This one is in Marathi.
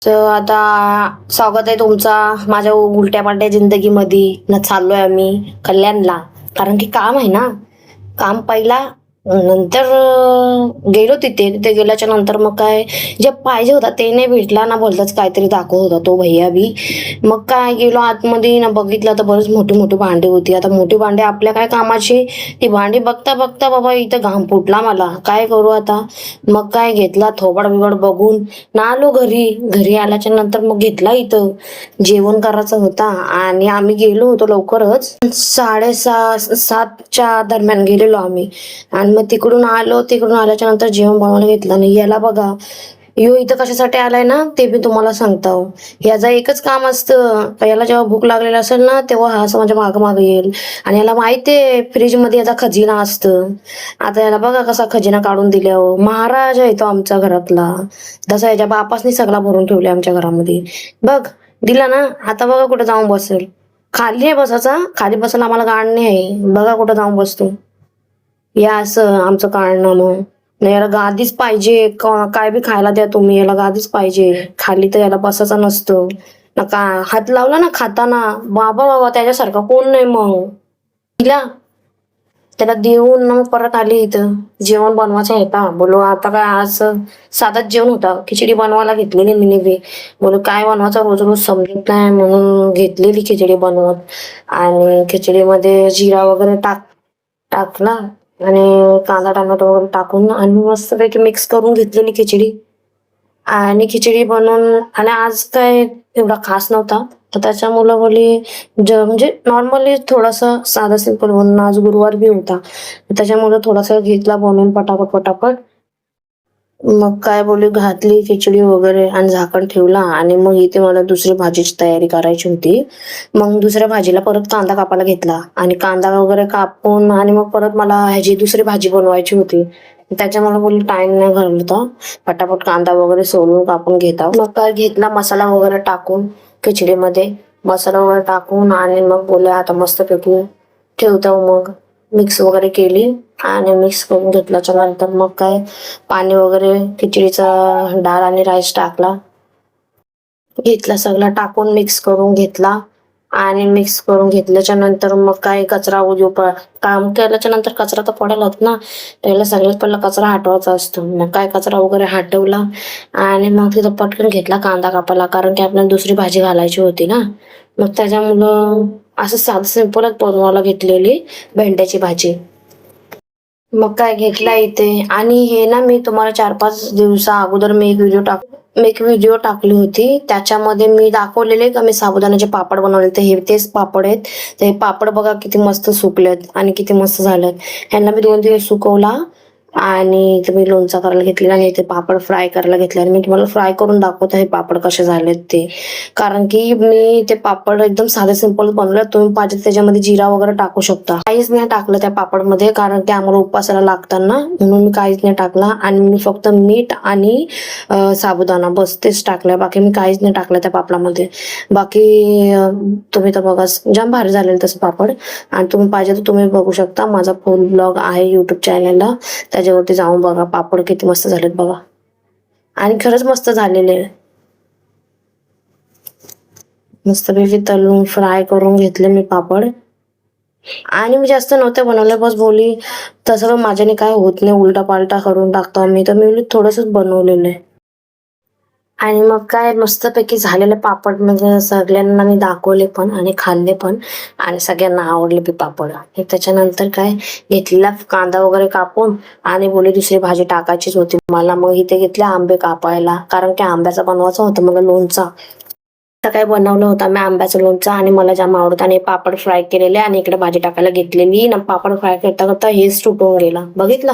तर आता स्वागत आहे तुमचा माझ्या उलट्या पालट्या जिंदगीमध्ये न चाललोय आम्ही कल्याणला. कारण की काम आहे ना, काम पहिला नंतर गेलो तिथे तिथे गेल्याच्या नंतर मग काय जे पाहिजे होता ते नाही भेटला ना, बोलताच काहीतरी दाखवत होता तो भैया बी. मग काय गेलो आतमध्ये ना, बघितलं तर बरेच मोठी मोठी भांडी होती. आता मोठी भांडी आपल्या काय कामाची, ती भांडी बघता बघता बाबा इथं घाम फुटला मला. काय करू आता. मग काय घेतला थोबाड बिबड बघून ना आलो घरी. घरी आल्याच्या नंतर मग घेतला इथं जेवण करायचं होता आणि आम्ही गेलो होतो लवकरच 6:30-7च्या दरम्यान गेलेलो आम्ही. आणि मग तिकडून आलो. तिकडून आल्याच्या नंतर जेवण बनवायला घेतलं नाही. याला बघा, यो इथं कशासाठी आलाय ना ते मी तुम्हाला सांगतो. याचं एकच काम असतं, याला जेव्हा भूक लागलेली असेल ना तेव्हा हा असं माझ्या मागं मागं येईल. आणि याला माहितीये फ्रीज मध्ये याचा खजिना असतं. आता याला बघा कसा खजिना काढून दिल्यावर महाराज आहे तो आमच्या घरातला. तसा याच्या बापासनी सगळा भरून ठेवले आमच्या घरामध्ये. बघ दिला ना, आता बघा कुठे जाऊन बसेल. खाली आहे बसायचा, खाली बसायला आम्हाला गाड नाही आहे. बघा कुठं जाऊन बसतो. या असं आमचं कारनामं. नाही याला गादीच पाहिजे. काय बी खायला द्या तुम्ही, याला गादीच पाहिजे. खाली तर याला बसायचं नसतं. नका हात लावला ना खाताना, बाबा बाबा त्याच्यासारखा कोण नाही. मग तिला त्याला देऊन मग परत आली इथं जेवण बनवायचं होता. बोलो आता काय आज साधाच जेवण होता. खिचडी बनवायला घेतलेली मी बी. बोलो काय बनवायचं रोज रोज समजत नाही म्हणून घेतलेली खिचडी बनवत. आणि खिचडीमध्ये जिरा वगैरे टाकला आणि कांदा टोमॅटो वगैरे टाकून आणि मस्तपैकी मिक्स करून घेतलेली खिचडी. आणि खिचडी बनवून आणि आज काय एवढा खास नव्हता, तर त्याच्यामुळे बोली म्हणजे नॉर्मली थोडासा साधा सिंपल बनवून. आज गुरुवार बी होता त्याच्यामुळे थोडासा घेतला बनवून पटापट पटापट. मग काय बोलली घातली खिचडी वगैरे आणि झाकण ठेवला. आणि मग इथे मला दुसरी भाजीची तयारी करायची होती. मग दुसऱ्या भाजीला परत कांदा कापायला घेतला आणि कांदा वगैरे कापून आणि मग परत मला ह्याची दुसरी भाजी बनवायची होती. त्याच्यामुळे बोलली टाइम नाही घालवता, पटापट कांदा वगैरे सोलून कापून घेता. मग काय घेतला मसाला वगैरे टाकून खिचडीमध्ये मसाला वगैरे टाकून आणि मग बोलले आता मस्तपैकी ठेवता. मग मिक्स वगैरे केली आणि मिक्स करून घेतल्याच्या नंतर मग काय पाणी वगैरे खिचडीचा डाळ आणि राईस टाकला, घेतला सगळा टाकून मिक्स करून घेतला. आणि मिक्स करून घेतल्याच्या नंतर मग काय कचरा काम केल्याच्या नंतर कचरा तर पडेलच ना. त्याला सगळ्यात पहिला कचरा हटवायचा असतो. मग काय कचरा वगैरे हटवला आणि मग तिथं पटकन घेतला कांदा कापायला, कारण की आपल्याला दुसरी भाजी घालायची होती ना. मग त्याच्यामुळं असं साधं सिंपलच बनवायला घेतलेली भेंड्याची भाजी. मग काय घेतला इथे. आणि हे ना मी तुम्हाला 4-5 दिवसा अगोदर मी एक व्हिडिओ टाकली होती. त्याच्यामध्ये मी दाखवलेले का मी साबुदाण्याचे पापड बनवले. तर हे तेच पापड आहेत. ते पापड बघा किती मस्त सुकलेत आणि किती मस्त झालेत. ह्यांना मी 2 दिवस सुकवला आणि मी लोणचा करायला घेतलेला आणि ते पापड फ्राय करायला घेतले. आणि मी तुम्हाला फ्राय करून दाखवत आहे पापड कसे झालेत ते. कारण की मी ते पापड एकदम साधे सिंपल बनवले. तुम्ही पाहिजे त्याच्यामध्ये जिरा वगैरे टाकू शकता. काहीच नाही टाकलं त्या पापडमध्ये, कारण की आम्हाला उपवासाला लागताना म्हणून मी काहीच नाही टाकला. आणि मी फक्त मीठ आणि साबुदाणा बस तेच टाकलं. बाकी मी काहीच नाही टाकलं त्या पापडामध्ये. बाकी तुम्ही तर बघा जाम भारी झालेलं तसं पापड. आणि तुम्ही पाहिजे तर तुम्ही बघू शकता. माझा फुल ब्लॉग आहे युट्यूब चॅनलला, त्याच्यावरती जाऊन बघा. पापड किती मस्त झालेत बघा. आणि खरंच मस्त झालेले. मस्तपैकी तळून फ्राय करून घेतले मी पापड. आणि मी जास्त नव्हते बनवले, बस बोली तसं माझ्याने काय होत नाही, उलटा पालटा करून टाकतो आम्ही, तर मी थोडंसंच बनवलेलं आहे. आणि मग काय मस्तपैकी झालेले पापड म्हणजे सगळ्यांना मी दाखवले पण आणि खाल्ले पण. आणि सगळ्यांना आवडले बी पापड. त्याच्यानंतर काय घेतलेला कांदा वगैरे कापून आणि बोली दुसरी भाजी टाकायचीच होती मला. मग इथे घेतले आंबे कापायला, कारण की आंब्याचा बनवायचा होता मला लोणचा. आता काय बनवलं होतं मी आंब्याचं लोणचं आणि मला जाम आवडतं. आणि पापड फ्राय केलेले आणि इकडे भाजी टाकायला घेतलेली ना. पापड फ्राय करता करता हेच तुटून गेला बघितलं.